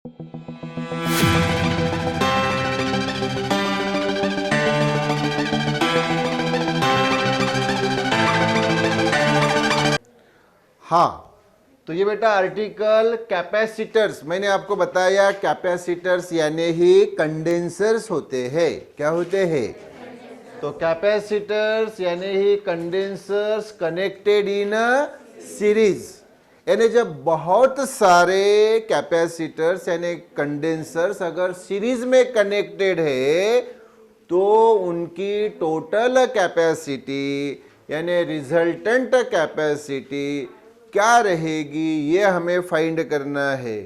हाँ, तो ये बेटा आर्टिकल कैपेसिटर्स, मैंने आपको बताया कैपेसिटर्स यानी ही कंडेंसर्स होते हैं। क्या होते हैं? तो कैपेसिटर्स यानी ही कंडेंसर्स कनेक्टेड इन सीरीज, यानी जब बहुत सारे कैपेसिटर्स यानी कंडेंसर्स अगर सीरीज में कनेक्टेड है तो उनकी टोटल कैपेसिटी यानी रिजल्टेंट कैपेसिटी क्या रहेगी, ये हमें फाइंड करना है।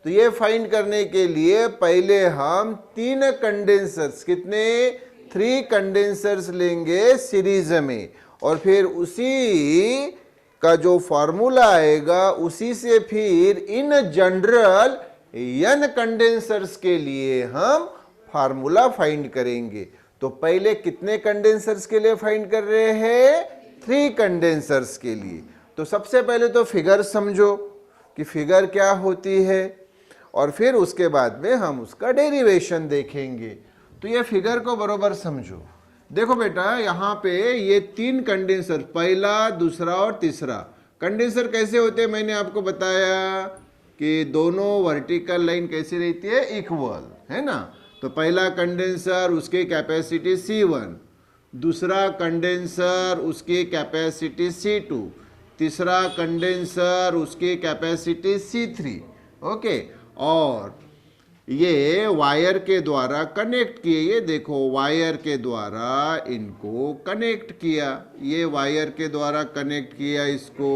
तो ये फाइंड करने के लिए पहले हम 3 कंडेंसर्स, कितने? 3 कंडेंसर्स लेंगे सीरीज में, और फिर उसी का जो फॉर्मूला आएगा उसी से फिर इन जनरल n कंडेंसर्स के लिए हम फार्मूला फाइंड करेंगे। तो पहले कितने कंडेंसर्स के लिए फाइंड कर रहे हैं? 3 कंडेंसर्स के लिए। तो सबसे पहले तो फिगर समझो कि फिगर क्या होती है, और फिर उसके बाद में हम उसका डेरिवेशन देखेंगे। तो ये फिगर को बरोबर समझो। देखो बेटा, यहाँ पे ये 3 कंडेंसर, पहला, दूसरा और तीसरा कंडेंसर कैसे होते हैं मैंने आपको बताया कि दोनों वर्टिकल लाइन कैसी रहती है? इक्वल, है ना। तो पहला कंडेंसर उसकी कैपेसिटी C1, दूसरा कंडेंसर उसकी कैपेसिटी C2, तीसरा कंडेंसर उसकी कैपेसिटी C3। ओके, और ये वायर के द्वारा कनेक्ट किए। ये देखो, वायर के द्वारा इनको कनेक्ट किया, ये वायर के द्वारा कनेक्ट किया इसको।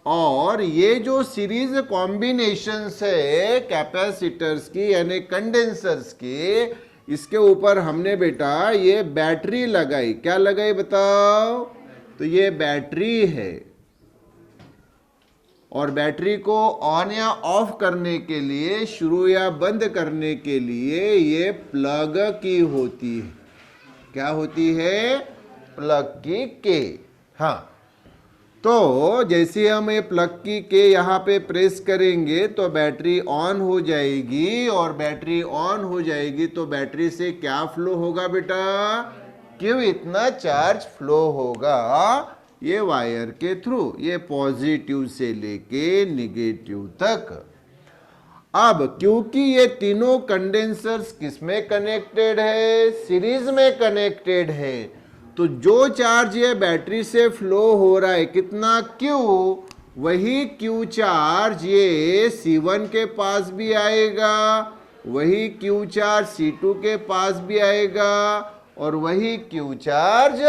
और ये जो सीरीज कॉम्बिनेशन है कैपेसिटर्स की यानी कंडेंसर्स की, इसके ऊपर हमने बेटा ये बैटरी लगाई। क्या लगाई बताओ? तो ये बैटरी है, और बैटरी को ऑन या ऑफ करने के लिए, शुरू या बंद करने के लिए ये प्लग की होती है। क्या होती है? प्लग की के। हाँ, तो जैसे हम ये प्लग की के यहाँ पे प्रेस करेंगे तो बैटरी ऑन हो जाएगी, और बैटरी ऑन हो जाएगी तो बैटरी से क्या फ्लो होगा बेटा? क्यों इतना चार्ज फ्लो होगा ये वायर के थ्रू, ये पॉजिटिव से लेके निगेटिव तक। अब क्योंकि ये तीनों कंडेंसर्स किसमें कनेक्टेड है? सीरीज में कनेक्टेड है, तो जो चार्ज ये बैटरी से फ्लो हो रहा है, कितना Q, वही Q चार्ज ये C1 के पास भी आएगा, वही Q चार्ज C2 के पास भी आएगा, और वही Q चार्ज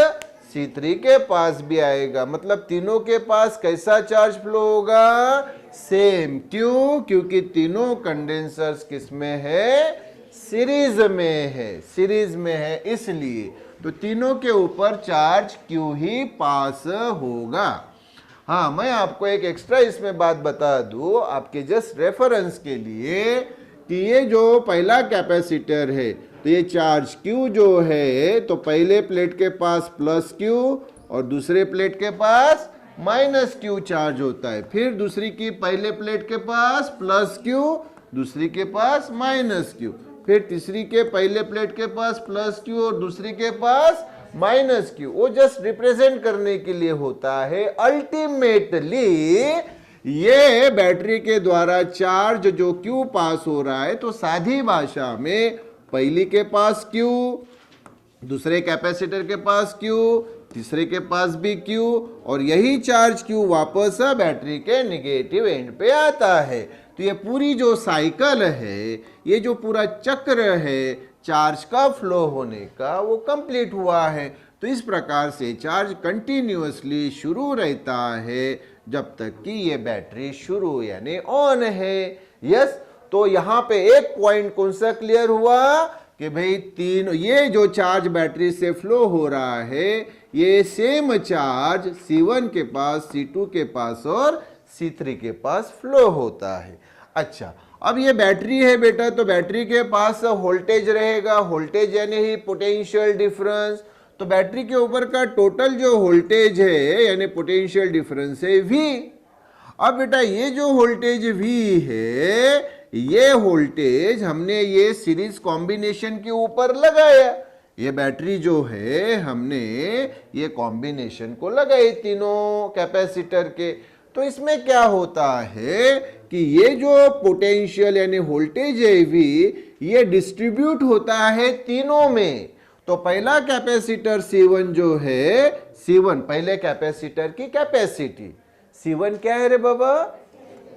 C3 के पास भी आएगा। मतलब तीनों के पास कैसा चार्ज फ्लो होगा? सेम। क्यों? क्योंकि तीनों कंडेंसर्स किसमें है? सीरीज में है, सीरीज में है, इसलिए तो तीनों के ऊपर चार्ज Q ही पास होगा। हाँ, मैं आपको एक एक्स्ट्रा इसमें बात बता दूं आपके जस्ट रेफरेंस के लिए कि ये जो पहला कैपेसिटर है, तो ये चार्ज Q जो है, तो पहले प्लेट के पास प्लस Q और दूसरे प्लेट के पास माइनस Q चार्ज होता है। फिर दूसरी की पहले प्लेट के पास प्लस Q, दूसरी के पास माइनस Q, फिर तीसरी के पहले प्लेट के पास प्लस Q और दूसरी के पास माइनस Q। वो जस्ट रिप्रेजेंट करने के लिए होता है। अल्टीमेटली ये बैटरी के द्वारा चार्ज जो Q पास हो रहा है, तो सादी भाषा में पहली के पास Q, दूसरे कैपेसिटर के पास Q, तीसरे के पास भी Q, और यही चार्ज Q वापस बैटरी के नेगेटिव एंड पे आता है। तो ये पूरी जो साइकिल है, ये जो पूरा चक्र है चार्ज का फ्लो होने का, वो कंप्लीट हुआ है। तो इस प्रकार से चार्ज कंटिन्यूअसली शुरू रहता है जब तक कि ये बैटरी शुरू यानी ऑन है। यस, तो यहाँ पे एक पॉइंट कौन सा क्लियर हुआ कि भाई तीन, ये जो चार्ज बैटरी से फ्लो हो रहा है, ये सेम चार्ज C1 के पास, C2 के पास और C3 के पास फ्लो होता है। अच्छा, अब ये बैटरी है बेटा, तो बैटरी के पास वोल्टेज रहेगा, वोल्टेज यानी ही पोटेंशियल डिफरेंस। तो बैटरी के ऊपर का टोटल जो वोल्टेज है यानी पोटेंशियल डिफरेंस है V। अब बेटा ये जो वोल्टेज V है, ये वोल्टेज हमने ये सीरीज कॉम्बिनेशन के ऊपर लगाया। ये बैटरी जो है हमने ये कॉम्बिनेशन को लगाई तीनों कैपेसिटर के। तो इसमें क्या होता है कि ये जो पोटेंशियल यानी वोल्टेज है V, ये डिस्ट्रीब्यूट होता है तीनों में। तो पहला कैपेसिटर C1 जो है, C1 पहले कैपेसिटर की कैपेसिटी। C1 क्या है रे बाबा?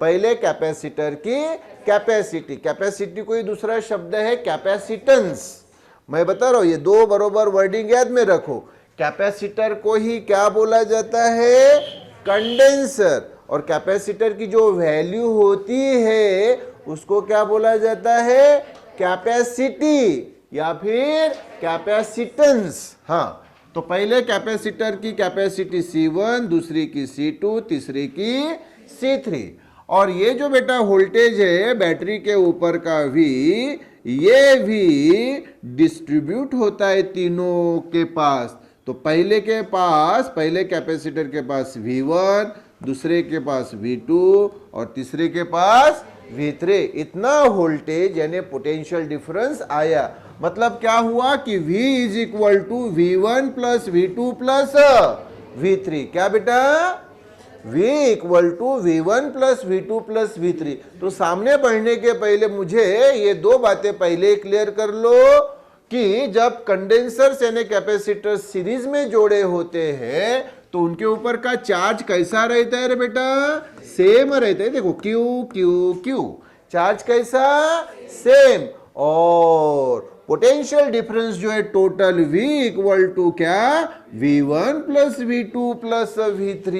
पहले कैपेसिटर की कैपेसिटी। कैपेसिटी कोई दूसरा शब्द है कैपेसिटेंस। मैं बता रहा हूं, ये दो बरोबर वर्डिंग याद में रखो। कैपेसिटर को ही क्या बोला जाता है? कंडेंसर। और कैपेसिटर की जो वैल्यू होती है उसको क्या बोला जाता है? कैपेसिटी या फिर कैपेसिटेंस। हाँ, तो पहले कैपेसिटर की कैपेसिटी C1, दूसरी की C2, तीसरी की C3। और ये जो बेटा वोल्टेज है बैटरी के ऊपर का V, ये भी डिस्ट्रीब्यूट होता है तीनों के पास। तो पहले कैपेसिटर के पास V1, दूसरे के पास V2 और तीसरे के पास V3। इतना वोल्टेज यानी पोटेंशियल डिफरेंस आया। मतलब क्या हुआ कि V is equal to V1 plus V2 plus V3। क्या बेटा? V equal to V1 plus V2 plus V3। तो सामने बढ़ने के पहले मुझे ये दो बातें पहले क्लियर कर लो कि जब कंडेंसर यानी कैपेसिटर सीरीज में जोड़े होते हैं तो उनके ऊपर का चार्ज कैसा रहता है रे बेटा? सेम रहता है। देखो Q Q Q, चार्ज कैसा? सेम। और पोटेंशियल डिफरेंस जो है टोटल V इक्वल टू क्या? V1 plus V2 plus V3।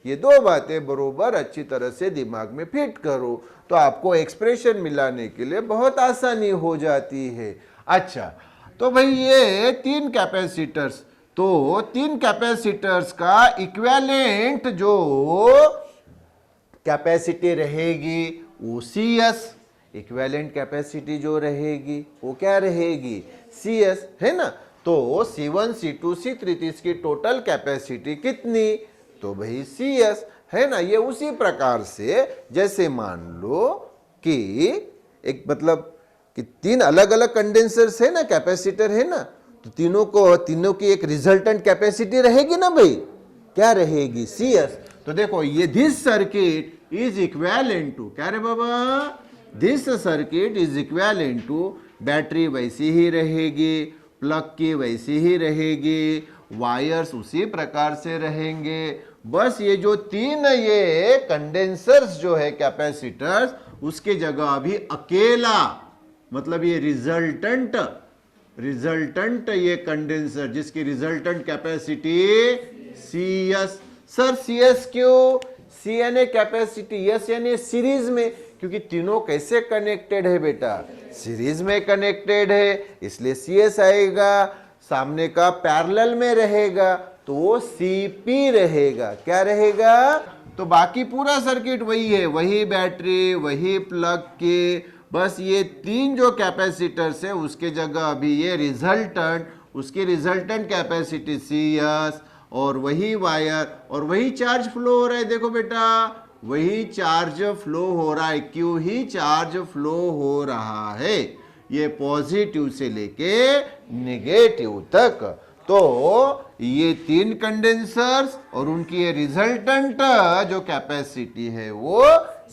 ये दो बातें बरोबर अच्छी तरह से दिमाग में फिट करो तो आपको एक्सप्रेशन मिलाने के लिए बहुत आसानी हो जाती है। अच्छा, तो भाई ये तीन कैपेसिटर्स, तो तीन कैपेसिटर्स का इक्विवेलेंट जो कैपेसिटी रहेगी वो CS। इक्विवेलेंट कैपेसिटी जो रहेगी वो क्या रहेगी? CS, है ना। तो C1 C2 C3 इसकी टोटल कैपेसिटी कितनी? तो भाई CS, है ना। ये उसी प्रकार से जैसे मान लो कि एक मतलब कि तीन अलग अलग कंडेंसर्स है ना, कैपेसिटर है ना, तो तीनों की एक रिजल्टेंट कैपेसिटी रहेगी ना भाई। क्या रहेगी? CS। तो देखो ये this circuit is equivalent to क्या रे बाबा? This circuit is equivalent to battery वैसी ही रहेगी, प्लग की वैसी ही रहेगी, वायर्स उसी प्रकार से रहेंगे। बस ये जो तीन ये कंडेंसर्स जो है कैपेसिटर्स, उसके जगह अभी अकेला मतलब ये रिजल्टेंट ये कंडेंसर जिसकी resultant capacity CS। Sir CS क्यों? C यानी कैपेसिटी, S यानी सीरीज में, क्योंकि तीनों कैसे कनेक्टेड है बेटा? सीरीज में कनेक्टेड है, इसलिए CS आएगा। सामने का पैरेलल में रहेगा तो वो CP रहेगा। क्या रहेगा? तो बाकी पूरा सर्किट वही है, वही बैटरी, वही प्लग के, बस ये तीन जो कैपेसिटर्स है उसके जगह अभी ये रिजल्टेंट, उसकी रिजल्टेंट कैपेसिटी CS, और वही वायर और वही चार्ज फ्लो हो रहा है। देखो बेटा, वही चार्ज फ्लो हो रहा है। क्यों ही चार्ज फ्लो हो रहा है? ये पॉजिटिव से लेके नेगेटिव तक। तो ये तीन कंडेंसर्स और उनकी ये रिजल्टेंट जो कैपेसिटी है वो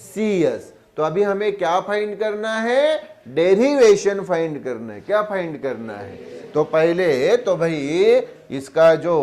CS। तो अभी हमें क्या फाइंड करना है? डेरिवेशन फाइंड करना है। क्या फाइंड करना है? तो पहले तो भाई इसका जो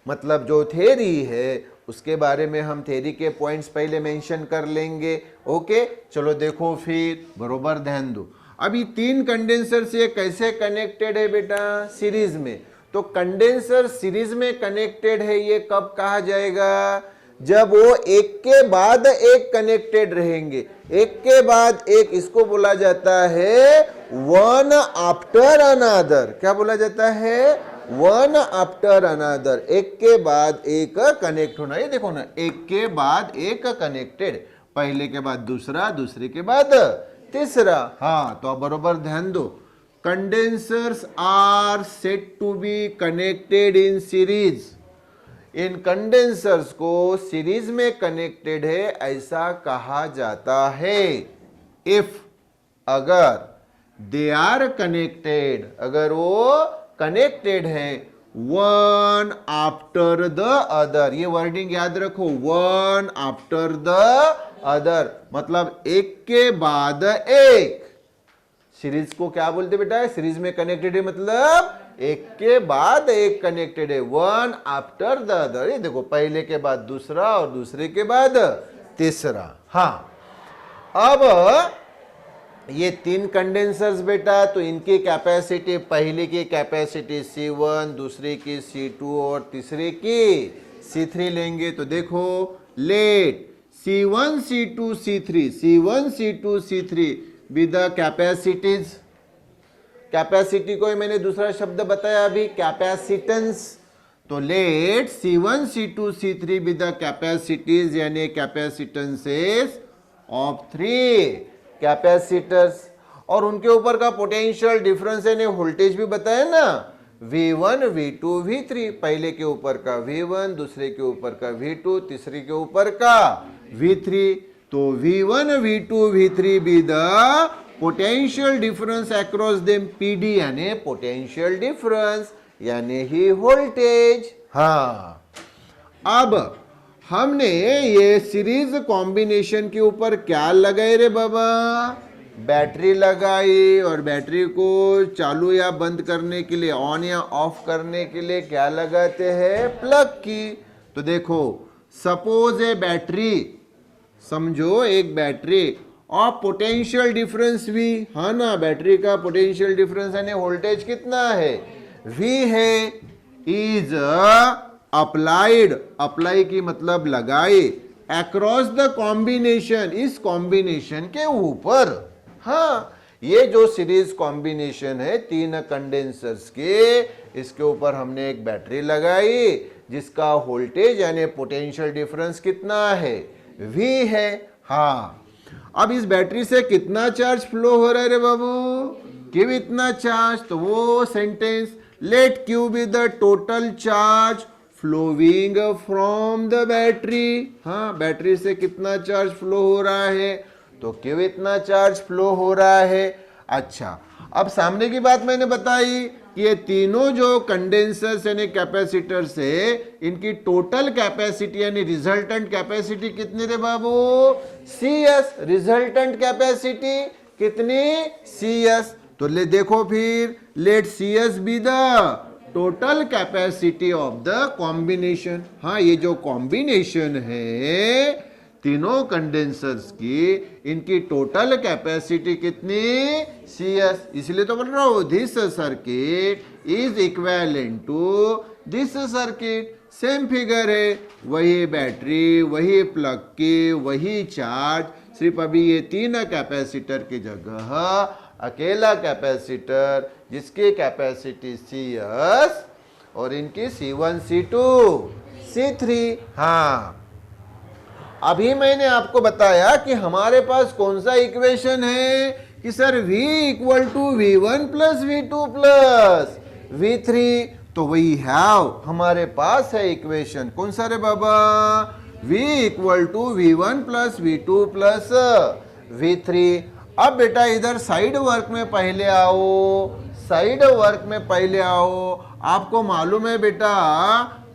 मतलब जो थ्योरी है उसके बारे में हम थ्योरी के पॉइंट्स पहले मेंशन कर लेंगे। ओके, चलो देखो फिर बरोबर ध्यान दो। अभी तीन कंडेंसर से कैसे कनेक्टेड है बेटा? सीरीज में। तो कंडेंसर सीरीज में कनेक्टेड है, ये कब कहा जाएगा? जब वो एक के बाद एक कनेक्टेड रहेंगे, एक के बाद एक। इसको बोला जाता है वन आफ्टर अनदर। क्या बोला जाता है? वन आफ्टर अनदर, एक के बाद एक कनेक्ट होना। ये देखो ना, एक के बाद एक कनेक्टेड, पहले के बाद दूसरा, दूसरे के बाद तीसरा। हाँ, तो बरोबर ध्यान दो। Condensers are said to be connected in series. इन कंडेंसर्स को सीरीज में कनेक्टेड है ऐसा कहा जाता है। इफ, अगर दे आर कनेक्टेड, अगर वो कनेक्टेड है वन आफ्टर द अदर, ये वर्डिंग याद रखो, वन आफ्टर द अदर मतलब एक के बाद एक। सीरीज को क्या बोलते बेटा? सीरीज में कनेक्टेड है मतलब एक के बाद एक कनेक्टेड है, वन आफ्टर द अदर। ये देखो, पहले के बाद दूसरा और दूसरे के बाद तीसरा। हाँ, अब ये तीन कंडेंसर्स बेटा, तो इनकी कैपेसिटी, पहले की कैपेसिटी C1, दूसरे की C2 और तीसरे की C3 लेंगे। तो देखो, let C1 C2 C3, C1 C2 C3 with the capacities. Capacity को मैंने दूसरा शब्द बताया अभी, कैपेसिटेंस। तो late C1 C2 C3 with the capacities यानी कैपेसिटेंसेस ऑफ 3 कैपेसिटर्स, और उनके ऊपर का पोटेंशियल डिफरेंस है, वोल्टेज भी बताया ना, V1 V2 V3। पहले के ऊपर का V1, दूसरे के ऊपर का V2, तीसरे के ऊपर का V3। तो V1 V2 V3 be the potential difference across them, PD यानी पोटेंशियल डिफरेंस यानी ही वोल्टेज। हाँ, अब हमने ये सीरीज कॉम्बिनेशन के ऊपर क्या लगाए रे बाबा? बैटरी लगाई, और बैटरी को चालू या बंद करने के लिए, ऑन या ऑफ करने के लिए क्या लगाते हैं? प्लग की। तो देखो, सपोज ए बैटरी, समझो एक बैटरी, और पोटेंशियल डिफरेंस भी, हाँ ना, बैटरी का पोटेंशियल डिफरेंस यानी वोल्टेज कितना है? V है, इज अप्लाइड, अप्लाई की मतलब लगाए, अक्रॉस द कॉम्बिनेशन, इस कॉम्बिनेशन के ऊपर। हाँ, ये जो सीरीज कॉम्बिनेशन है तीन कंडेंसर्स के, इसके ऊपर हमने एक बैटरी लगाई जिसका वोल्टेज यानी पोटेंशियल डिफरेंस कितना है? V है। हाँ, अब इस बैटरी से कितना चार्ज फ्लो हो रहा है रे बाबू? क्यू इतना चार्ज। तो वो sentence, let Q be the total charge flowing from the battery. हाँ, बैटरी से कितना चार्ज फ्लो हो रहा है? तो क्यों इतना चार्ज फ्लो हो रहा है। अच्छा, अब सामने की बात मैंने बताई कि ये तीनों जो कंडेंसर्स यानी कैपेसिटर्स है, इनकी टोटल कैपेसिटी यानी रिजल्टेंट कैपेसिटी कितनी रे बाबू? CS। रिजल्टेंट कैपेसिटी कितनी? CS। तो ले देखो फिर, let CS be the total capacity of the combination. हाँ, ये जो कॉम्बिनेशन है तीनों कंडेंसर्स की, इनकी टोटल कैपेसिटी कितनी? CS। इसलिए तो बोल रहा हूं, this circuit is equivalent to this circuit. Same figure है, वही बैटरी, वही प्लग की, वही चार्ज, सिर्फ अभी ये तीन कैपेसिटर की जगह अकेला कैपेसिटर जिसकी कैपेसिटी CS और इनकी C1 C2 C3। हाँ, अभी मैंने आपको बताया कि हमारे पास कौन सा इक्वेशन है कि sir V equal to V1 plus V2 plus V3। तो वही है हमारे पास है इक्वेशन, कौन सा रे बाबा? V equal to V1 plus V2 plus V3। अब बेटा इधर साइड वर्क में पहले आओ, साइड वर्क में पहले आओ। आपको मालूम है बेटा,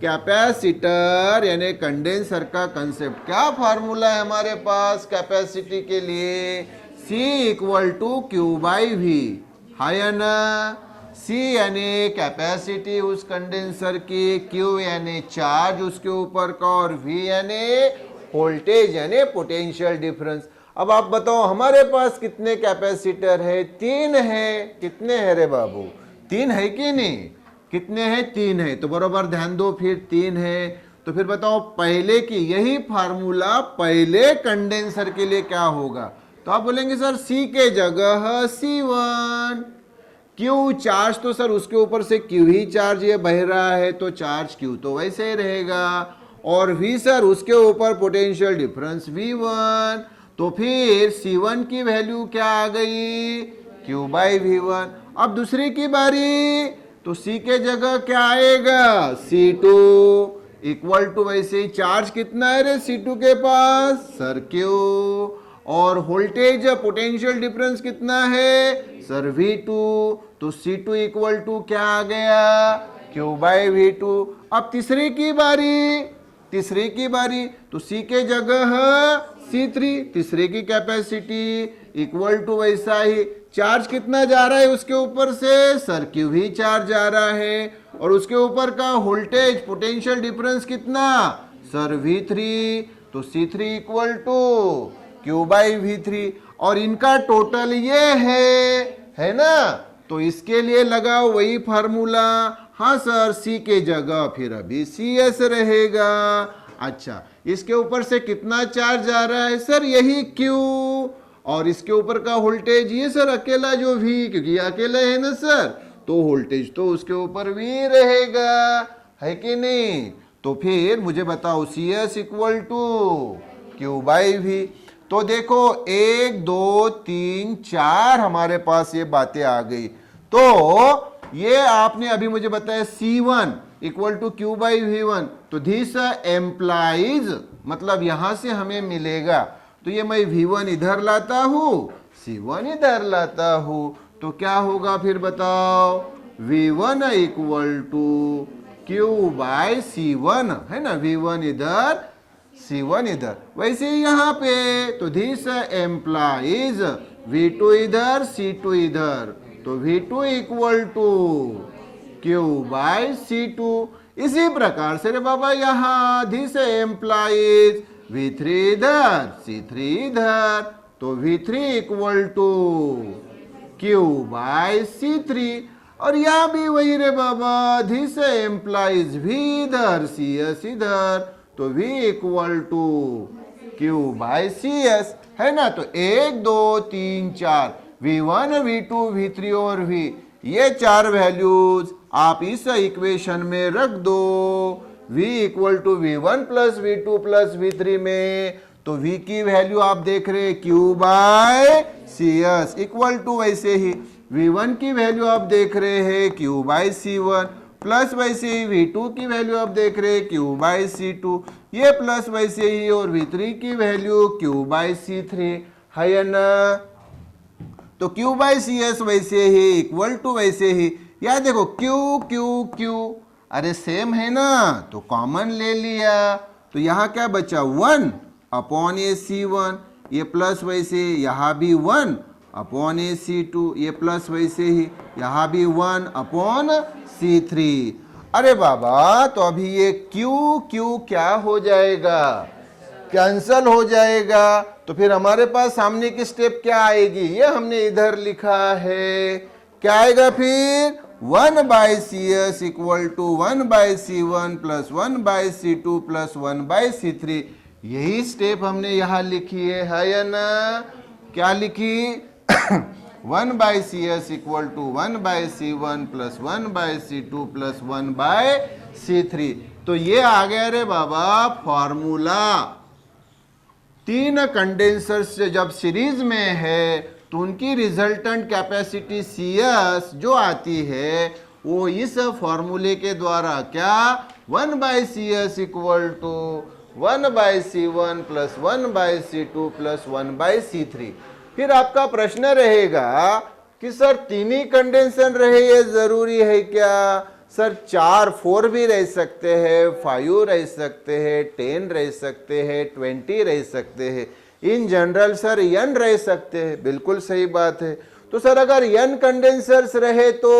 कैपेसिटर यानी कंडेंसर का कंसेप्ट, क्या फार्मूला है हमारे पास कैपेसिटी के लिए? C equal to Q by V। है ना? C यानी कैपेसिटी उस कंडेंसर की, Q यानी चार्ज उसके ऊपर का, और V यानी वोल्टेज यानी पोटेंशियल डिफरेंस। अब आप बताओ हमारे पास कितने कैपेसिटर है? 3 है। कितने हैं रे बाबू? 3 है कि नहीं? कितने हैं? 3 है। तो बराबर ध्यान दो, फिर 3 है। तो फिर बताओ पहले की यही फार्मूला पहले कंडेंसर के लिए क्या होगा? तो आप बोलेंगे सर C के जगह C1। Q चार्ज, तो सर उसके ऊपर से Q ही चार्ज ये बह रहा है, तो चार्ज Q तो वैसे ही रहेगा। और V सर उसके ऊपर पोटेंशियल डिफरेंस V1। तो फिर C1 की वैल्यू क्या आ गई? Q by V1। अब दूसरी की बारी, तो C के जगह क्या आएगा? C2 इक्वल टू वैसे ही चार्ज कितना है रे C2 के पास सर Q, और वोल्टेज पोटेंशियल डिफरेंस कितना है सर V2, तो C2 इक्वल टू क्या आ गया Q बाई V2। अब तीसरे की बारी तो C के जगह C3, तीसरे की कैपेसिटी इक्वल टू वैसा ही चार्ज कितना जा रहा है उसके ऊपर से सर Q भी चार्ज जा रहा है, और उसके ऊपर का वोल्टेज पोटेंशियल डिफरेंस कितना सर V3, तो C3 equal to Q by V3, और इनका टोटल ये है ना, तो इसके लिए लगाओ वही फार्मूला। हाँ सर C के जगह फिर अभी CS रहेगा। अच्छा, इसके ऊपर से कितना चार्ज आ रहा है सर यही Q, और इसके ऊपर का वोल्टेज ये सर अकेला जो V, क्योंकि ये अकेला है ना सर, तो वोल्टेज तो उसके ऊपर V रहेगा, है कि नहीं। तो फिर मुझे बताओ CS equal to Q by V। तो देखो 1 2 3 4 हमारे पास ये बातें आ गई। तो ये आपने अभी मुझे बताया C1 equal to Q by V1, तो दिस एम्प्लाइज, मतलब यहां से हमें मिलेगा, तो ये मैं V1 इधर लाता हूं C1 इधर लाता हूं, तो क्या होगा फिर बताओ V1 equal to Q by C1, है ना, V1 इधर C1 इधर, वैसे ही यहाँ पे, तो दिस एम्प्लाइज V2 इधर C2 इधर, तो V2 equal to Q by C2। इसी प्रकार से रे बाबा यहाँ दिस एम्प्लाइज V3 इधर C3 इधर, तो V3 equal to Q by C3, और यहाँ भी वही रे बाबा दिस एम्प्लाइज V इधर CS इधर, तो V equal to Q by CS, है ना। तो 1 2 3 4 V1 V2 V3 और V, ये चार वैल्यूज आप इस इक्वेशन में रख दो। V equal to V1 plus V2 plus V3 में, तो V की वैल्यू आप देख रहे हैं Q by CS equal to वैसे ही V1 की वैल्यू आप देख रहे हैं Q बाय C1, प्लस वैसे ही V2 की वैल्यू आप देख रहे हैं Q बाय C2, ये प्लस वैसे ही, और V3 की वैल्यू Q बाय C3, है ना। तो Q बाय CS वैसे ही इक्वल टू वैसे ही, या देखो Q Q Q, अरे सेम है ना, तो कॉमन ले लिया, तो यहाँ क्या बचा 1 अपॉन ए C1, ये प्लस वैसे यहाँ भी 1 अपॉन ए C2, ये प्लस वैसे ही यहाँ भी 1 अपॉन C3। अरे बाबा, तो अभी ये Q Q क्या हो जाएगा, कैंसल हो जाएगा, तो फिर हमारे पास सामने की स्टेप क्या आएगी, ये हमने इधर लिखा है, क्या आएगा फिर 1 by CS equal to 1 by C1 plus 1 by C2 plus 1 by C3, यही स्टेप हमने यहां लिखी है या ना। क्या लिखी 1 by CS equal to 1 by C1 plus 1 by C2 plus 1 by C3, तो ये आ गया रे बाबा फॉर्मूला। तीन कंडेंसर्स जब सीरीज में है तो उनकी रिजल्टेंट कैपेसिटी CS जो आती है वो इस फॉर्मूले के द्वारा क्या 1 by CS equal to 1 by C1 plus 1 by C2 plus 1 by C3। फिर आपका प्रश्न रहेगा कि सर तीन ही कंडेंसर रहे ये जरूरी है क्या, सर 4 भी रह सकते हैं, 5 रह सकते हैं, 10 रह सकते हैं, 20 रह सकते हैं, इन जनरल सर n रह सकते हैं, बिल्कुल सही बात है। तो सर अगर n कंडेंसर्स रहे तो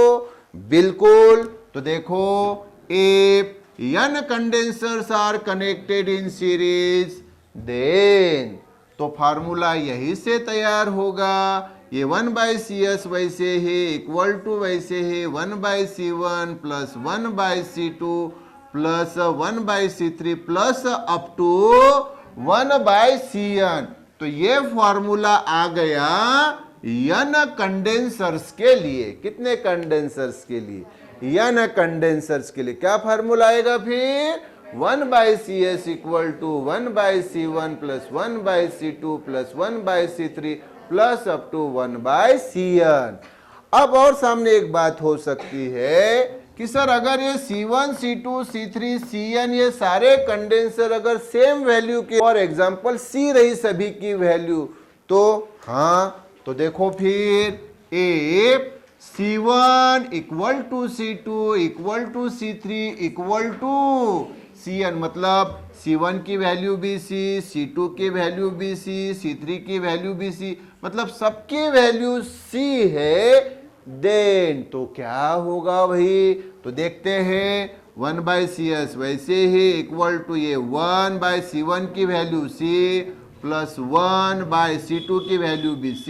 बिल्कुल, तो देखो if n condensers are connected in series then, तो फार्मूला यही से तैयार होगा, ये 1 बाई CS वैसे ही इक्वल टू वैसे ही 1 by C1 plus 1 by C2 plus 1 by C3 plus up to 1 by Cn। तो ये फॉर्मूला आ गया n कंडेंसर्स के लिए। कितने कंडेंसर्स के लिए, n कंडेंसर्स के लिए क्या फार्मूला आएगा फिर 1 by CS equal to 1 by C1 plus 1 by C2 plus 1 by C3 plus up to 1 by Cn। अब और सामने एक बात हो सकती है कि सर अगर ये C1, C2, C3, Cn ये सारे कंडेंसर अगर सेम वैल्यू के, फॉर एग्जांपल C रही सभी की वैल्यू, तो हाँ, तो देखो फिर ए C1 equal to C2 equal to C3 equal to Cn, मतलब C1 की वैल्यू भी C, C2 की वैल्यू भी C, C3 की वैल्यू भी C, मतलब सबकी वैल्यू C है। देन तो क्या होगा भाई, तो देखते हैं 1/CS वैसे ही इक्वल टू ये 1/C1 की वैल्यू C प्लस 1/C2 की वैल्यू भी C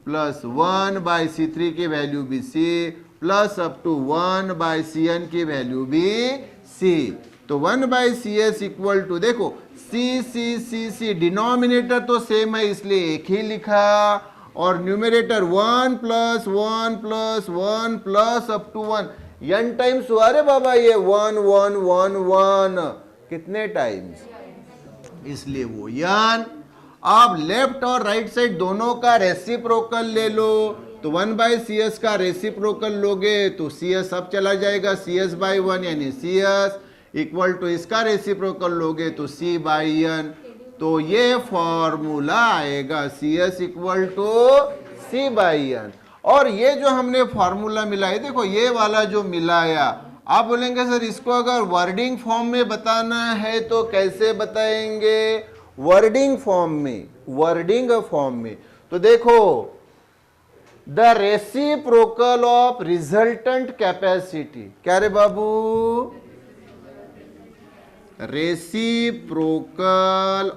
प्लस 1/C3 की वैल्यू भी C plus up to 1/Cn की वैल्यू भी C। तो 1/CS इक्वल टू देखो C डिनोमिनेटर तो सेम है इसलिए एक ही लिखा, और numerator 1 plus 1 plus 1 plus up to 1, n times हुआ रे बाबा ये 1 1 1 1, कितने टाइम्स, इसलिए वो n। अब लेफ्ट और राइट साइड दोनों का रेसिप्रोकल ले लो, तो 1/CS का रेसिप्रोकल लोगे तो CS अब चला जाएगा, CS/1 यानी CS इक्वल टू इसका रेसिप्रोकल लोगे तो C/n, तो ये फॉर्मूला आएगा CS इक्वल टू C/n। और ये जो हमने फॉर्मूला मिलाया, देखो ये वाला जो मिलाया, आप बोलेंगे सर इसको अगर वर्डिंग फॉर्म में बताना है तो कैसे बताएंगे, वर्डिंग फॉर्म में तो देखो the reciprocal of resultant capacity, क्या रे बाबू, reciprocal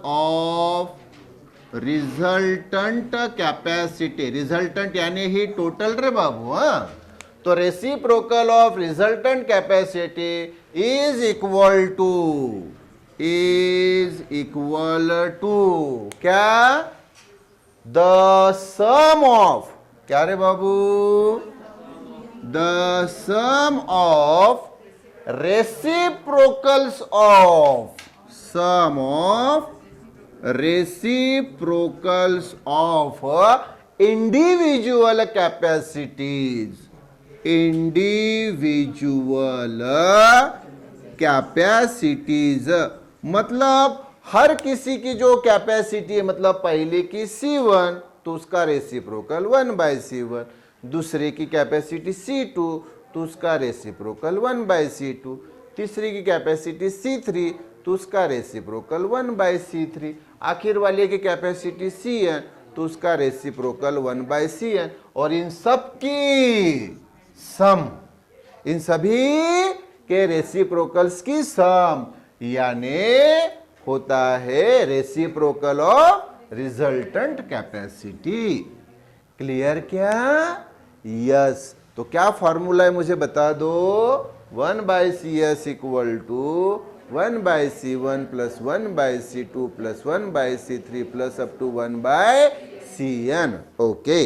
of resultant capacity, resultant यानी ही टोटल रे बाबू, हाँ, तो reciprocal of resultant capacity is equal to क्या, द सम ऑफ, क्या रे बाबू, the sum of reciprocals of individual capacities, मतलब हर किसी की जो कैपेसिटी है, मतलब पहले की C1 तो उसका रेसिप्रोकल 1/C1, दूसरे की कैपेसिटी C2 तो उसका रेसिप्रोकल 1/C2, तीसरी की कैपेसिटी C3 तो उसका रेसिप्रोकल 1/C3, आखिर वाले की कैपेसिटी Cn तो उसका रेसिप्रोकल 1/Cn, और इन सब की सम, इन सभी के रेसिप्रोकल्स की सम यानी होता है reciprocal of resultant capacity. Clear क्या, यस। तो क्या फॉर्मूला है मुझे बता दो, 1/CS equal to 1/C1 plus 1/C2 plus 1/C3 plus up to 1/Cn। Okay.